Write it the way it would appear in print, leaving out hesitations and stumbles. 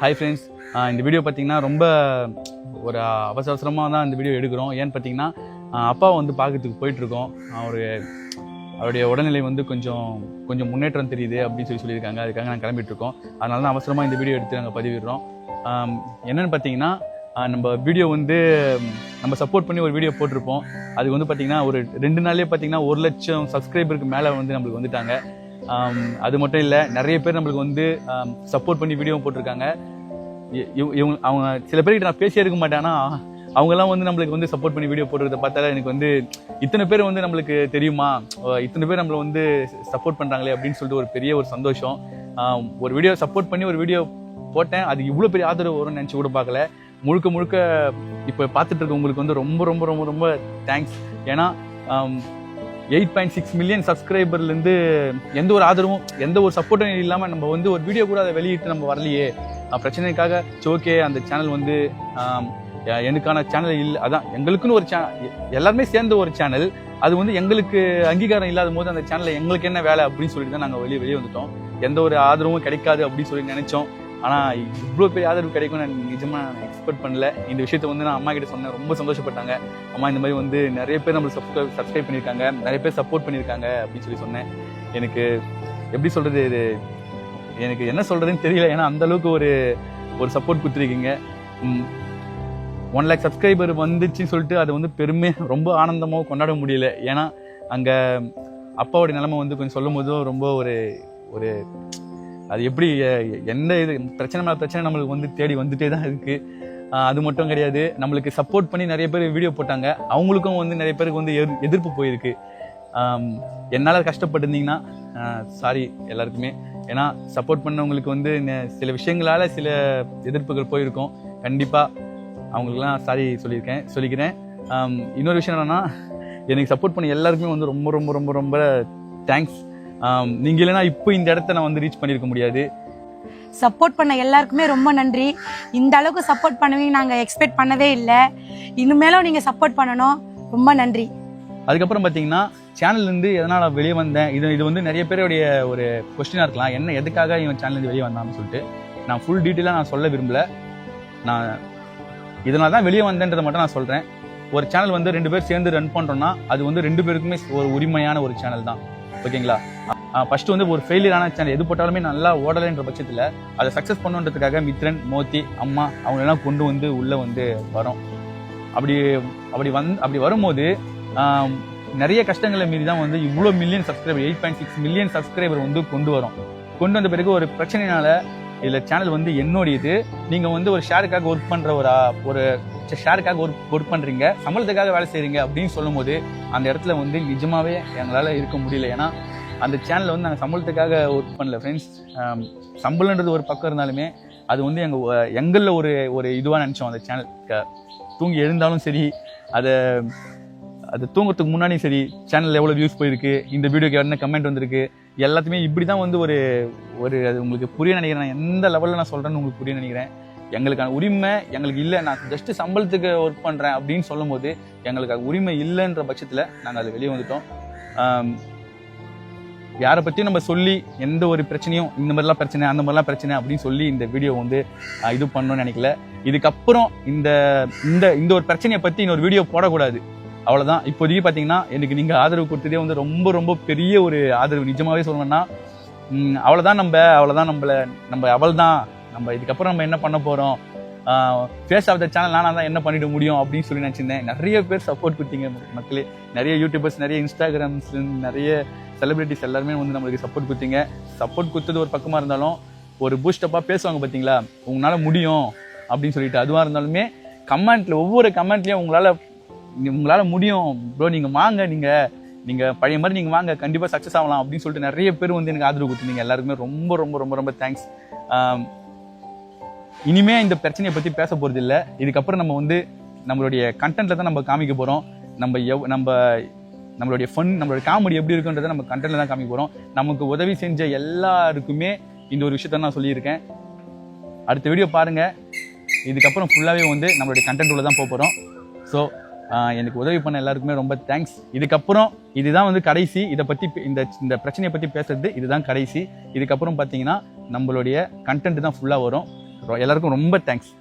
Hi friends, இந்த video பார்த்தீங்கன்னா ரொம்ப ஒரு அவசரமாக தான் இந்த வீடியோ எடுக்கிறோம். ஏன்னு பார்த்தீங்கன்னா அப்பாவை வந்து பார்க்கறதுக்கு போயிட்டுருக்கோம். அவருடைய உடல்நிலை வந்து கொஞ்சம் முன்னேற்றம் தெரியுது அப்படின்னு சொல்லியிருக்காங்க. அதுக்காக நாங்கள் கிளம்பிட்டுருக்கோம். அதனால தான் அவசரமாக இந்த வீடியோ எடுத்து நாங்கள் பதிவிடுறோம். என்னென்னு பார்த்தீங்கன்னா நம்ம வீடியோ வந்து நம்ம சப்போர்ட் பண்ணி ஒரு வீடியோ போட்டிருப்போம். அதுக்கு வந்து பார்த்தீங்கன்னா ஒரு 2 நாள்லேயே பார்த்தீங்கன்னா 1 லட்சம் சப்ஸ்கிரைபருக்கு மேலே வந்து நம்மளுக்கு வந்துட்டாங்க. அது மட்டும் இல்லை, நிறைய பேர் நம்மளுக்கு வந்து சப்போர்ட் பண்ணி வீடியோ போட்டிருக்காங்க. அவங்க சில பேர்கிட்ட நான் பேசியே இருக்க மாட்டேன், ஆனால் அவங்கெல்லாம் வந்து நம்மளுக்கு வந்து சப்போர்ட் பண்ணி வீடியோ போடுறத பார்த்தாலே எனக்கு வந்து இத்தனை பேர் வந்து நம்மளுக்கு தெரியுமா, இத்தனை பேர் நம்மளை வந்து சப்போர்ட் பண்ணுறாங்களே அப்படின்னு சொல்லிட்டு ஒரு பெரிய ஒரு சந்தோஷம். ஒரு வீடியோ சப்போர்ட் பண்ணி ஒரு வீடியோ போட்டேன், அது இவ்வளோ பெரிய ஆதரவு வரும்னு நினச்சி கூட பார்க்கல. முழுக்க இப்போ பார்த்துட்டு இருக்க உங்களுக்கு வந்து ரொம்ப ரொம்ப ரொம்ப ரொம்ப தேங்க்ஸ். ஏன்னா 8.6 மில்லியன் சப்ஸ்கிரைபர்லேருந்து எந்த ஒரு ஆதரவும் எந்த ஒரு சப்போர்ட்டும் இல்லாமல் நம்ம வந்து ஒரு வீடியோ கூட அதை வெளியிட்டு நம்ம வரலையே, பிரச்சனைக்காக ஓகே அந்த சேனல் வந்து எனக்கான சேனல் இல்லை, அதான் எங்களுக்குன்னு ஒரு எல்லாருமே சேர்ந்த ஒரு சேனல், அது வந்து எங்களுக்கு அங்கீகாரம் இல்லாத போது அந்த சேனலில் எங்களுக்கு என்ன வேலை அப்படின்னு சொல்லிட்டு தான் நாங்கள் வெளியே வந்துட்டோம். எந்த ஒரு ஆதரவும் கிடைக்காது அப்படின்னு சொல்லி நினைச்சோம். ஆனால் இவ்வளோ பெரிய ஆதரவு கிடைக்கும் நான் நிஜமாக எக்ஸ்பெக்ட் பண்ணல. இந்த விஷயத்த வந்து நான் அம்மா கிட்ட சொன்னேன், ரொம்ப சந்தோஷப்பட்டாங்க. அம்மா இந்த மாதிரி வந்து நிறைய பேர் நம்மளுக்கு சப்ஸ்கிரைப் பண்ணியிருக்காங்க, நிறைய பேர் சப்போர்ட் பண்ணியிருக்காங்க அப்படின்னு சொல்லி சொன்னேன். எனக்கு எப்படி சொல்கிறது, இது எனக்கு என்ன சொல்கிறதுன்னு தெரியல. ஏன்னா அந்தளவுக்கு ஒரு சப்போர்ட் கொடுத்துருக்கீங்க. 1 லேக் சப்ஸ்கிரைபர் வந்துச்சுன்னு சொல்லிட்டு அதை வந்து ரொம்ப ஆனந்தமாக கொண்டாட முடியல. ஏன்னா அங்கே அப்பாவோடைய நிலைமை வந்து கொஞ்சம் சொல்லும் போதும் ரொம்ப ஒரு அது எப்படி எந்த இது பிரச்சனை மேலே பிரச்சனை நம்மளுக்கு வந்து தேடி வந்துட்டே தான் இருக்குது. அது மட்டும் கிடையாது, நம்மளுக்கு சப்போர்ட் பண்ணி நிறைய பேர் வீடியோ போட்டாங்க, அவங்களுக்கும் வந்து நிறைய பேருக்கு வந்து எதிர்ப்பு போயிருக்கு. என்னால் கஷ்டப்பட்டிருந்தீங்கன்னா சாரி எல்லாருக்குமே. ஏன்னா சப்போர்ட் பண்ணவங்களுக்கு வந்து சில விஷயங்களால் சில எதிர்ப்புகள் போயிருக்கும். கண்டிப்பாக அவங்களுக்குலாம் சாரி சொல்லிக்கிறேன். இன்னொரு விஷயம் என்னன்னா, எனக்கு சப்போர்ட் பண்ண எல்லாருக்குமே வந்து ரொம்ப ரொம்ப ரொம்ப ரொம்ப தேங்க்ஸ். நீங்க இல்லைன்னா இப்போ இந்த இடத்த நான் வந்து ரீச் பண்ணியிருக்க முடியாது. சப்போர்ட் பண்ண எல்லாருக்குமே ரொம்ப நன்றி. இந்த அளவுக்கு சப்போர்ட் பண்ணுவீங்க நாங்கள் எக்ஸ்பெக்ட் பண்ணவே இல்லை. இனிமேலும் நீங்கள் சப்போர்ட் பண்ணணும். ரொம்ப நன்றி. அதுக்கப்புறம் பார்த்தீங்கன்னா சேனல்லேருந்து எதனால் வெளியே வந்தேன், இது வந்து நிறைய பேருடைய ஒரு கொஸ்டினாக இருக்கலாம், எதுக்காக இவன் சேனல்லேருந்து வெளியே வந்தான்னு சொல்லிட்டு. நான் ஃபுல் டீட்டெயிலாக நான் சொல்ல விரும்பல. நான் இதனால தான் வெளியே வந்தேன்றதை மட்டும் நான் சொல்கிறேன். ஒரு சேனல் வந்து 2 பேர் சேர்ந்து ரன் பண்ணுறோன்னா அது வந்து 2 பேருக்குமே ஒரு உரிமையான ஒரு சேனல் தான். ஓகேங்களா? ஃபர்ஸ்ட் வந்து ஒரு ஃபெயிலியரான சேனல் எது போட்டாலுமே நல்லா ஓடலைன்ற பட்சத்தில் அதை சக்ஸஸ் பண்ணுன்றதுக்காக மித்ரன், மோத்தி, அம்மா அவங்களெல்லாம் கொண்டு வந்து உள்ளே வந்து வரோம். அப்படி வரும்போது நிறைய கஷ்டங்களை மீறி தான் வந்து இவ்வளோ மில்லியன் சப்ஸ்கிரைபர் 8.6 மில்லியன் சப்ஸ்கிரைபர் வந்து கொண்டு வந்த பிறகு ஒரு பிரச்சனைனால இதில் சேனல் வந்து என்னோடையது. நீங்கள் வந்து ஒரு ஷேருக்காக ஒர்க் பண்ணுற ஒரு ஷேருக்காக ஒர்க் பண்ணுறீங்க, சம்பளத்துக்காக வேலை செய்கிறீங்க அப்படின்னு சொல்லும் போது அந்த இடத்துல வந்து நிஜமாகவே எங்களால் இருக்க முடியல. ஏன்னா அந்த சேனலில் வந்து நாங்கள் சம்பளத்துக்காக ஒர்க் பண்ணல ஃப்ரெண்ட்ஸ். சம்பளன்றது ஒரு பக்கம் இருந்தாலுமே அது வந்து எங்களில் ஒரு இதுவாக நினச்சோம். அந்த சேனல் தூங்கி எழுந்தாலும் சரி, அது தூங்குறதுக்கு முன்னாடியும் சரி, சேனலில் எவ்வளோ வியூஸ் போயிருக்கு, இந்த வீடியோக்கு என்ன கமெண்ட் வந்திருக்கு, எல்லாத்தையுமே இப்படி தான் வந்து அது உங்களுக்கு புரிய நினைக்கிறேன். நான் எந்த லெவலில் நான் சொல்கிறேன்னு உங்களுக்கு புரிய நினைக்கிறேன். எங்களுக்கான உரிமை எங்களுக்கு இல்லை, நான் ஜஸ்ட்டு சம்பளத்துக்கு ஒர்க் பண்ணுறேன் அப்படின்னு சொல்லும் போது எங்களுக்கு அது உரிமை இல்லைன்ற பட்சத்தில் நாங்கள் அது வெளியே வந்துட்டோம். யாரை பற்றியும் நம்ம சொல்லி எந்த ஒரு பிரச்சனையும் இந்த மாதிரிலாம் பிரச்சனை அந்த மாதிரிலாம் பிரச்சனை அப்படின்னு சொல்லி இந்த வீடியோ வந்து இது பண்ணணும்னு நினைக்கல. இதுக்கப்புறம் இந்த ஒரு பிரச்சனையை பற்றி இன்னொரு வீடியோ போடக்கூடாது, அவ்வளோதான். இப்போதைக்கு பார்த்தீங்கன்னா எனக்கு நீங்கள் ஆதரவு கொடுத்ததே வந்து ரொம்ப ரொம்ப பெரிய ஒரு ஆதரவு. நிஜமாகவே சொல்லணும்னா அவ்வளோதான். நம்ம இதுக்கப்புறம் நம்ம என்ன பண்ண போகிறோம், ஃபேஸ் ஆஃப் த சேனல் நானாக தான் என்ன பண்ணிட முடியும் அப்படின்னு சொல்லி நினச்சிருந்தேன். நிறைய பேர் சப்போர்ட் கொடுத்தீங்க மக்களே. நிறைய யூடியூபர்ஸ், நிறைய இன்ஸ்டாகிராம்ஸ், நிறைய செலிபிரிட்டிஸ் எல்லாருமே வந்து நம்மளுக்கு சப்போர்ட் கொடுத்தீங்க. சப்போர்ட் கொடுத்தது ஒரு பக்கமாக இருந்தாலும் ஒரு பூஸ்டப்பாக பேசுவாங்க பார்த்தீங்களா, உங்களால் முடியும் அப்படின்னு சொல்லிட்டு. அதுவாக இருந்தாலுமே ஒவ்வொரு கமெண்ட்லேயும் உங்களால் முடியும் ப்ரோ, நீங்கள் வாங்க, நீங்கள் பழைய மாதிரி நீங்கள் வாங்க, கண்டிப்பாக சக்ஸஸ் ஆகலாம் அப்படின்னு சொல்லிட்டு நிறைய பேர் வந்து எனக்கு ஆதரவு கொடுத்துருந்தீங்க. எல்லாருக்குமே ரொம்ப ரொம்ப ரொம்ப ரொம்ப தேங்க்ஸ். இனிமே இந்த பிரச்சனையை பற்றி பேச போகிறது இல்லை. இதுக்கப்புறம் நம்ம வந்து நம்மளுடைய கண்டென்ட்ல தான் நம்ம காமிக்க போகிறோம். நம்மளுடைய ஃபன், நம்மளுடைய காமெடி எப்படி இருக்குன்றதை நம்ம கண்டென்ட்ல தான் காமிக்க போகிறோம். நமக்கு உதவி செஞ்ச எல்லாருக்குமே இந்த ஒரு விஷயத்த நான் சொல்லியிருக்கேன். அடுத்த வீடியோ பாருங்கள். இதுக்கப்புறம் ஃபுல்லாகவே வந்து நம்மளுடைய கண்டென்ட் உள்ள தான் போகிறோம். ஸோ எனக்கு உதவி பண்ண எல்லாருக்குமே ரொம்ப தேங்க்ஸ். இதுக்கப்புறம் இதுதான் வந்து கடைசி. இதை பற்றி இந்த பிரச்சனையை பற்றி பேசுறது இதுதான் கடைசி. இதுக்கப்புறம் பார்த்தீங்கன்னா நம்மளுடைய கண்டென்ட் தான் ஃபுல்லாக வரும். எல்லாருக்கும் ரொம்ப தேங்க்ஸ்.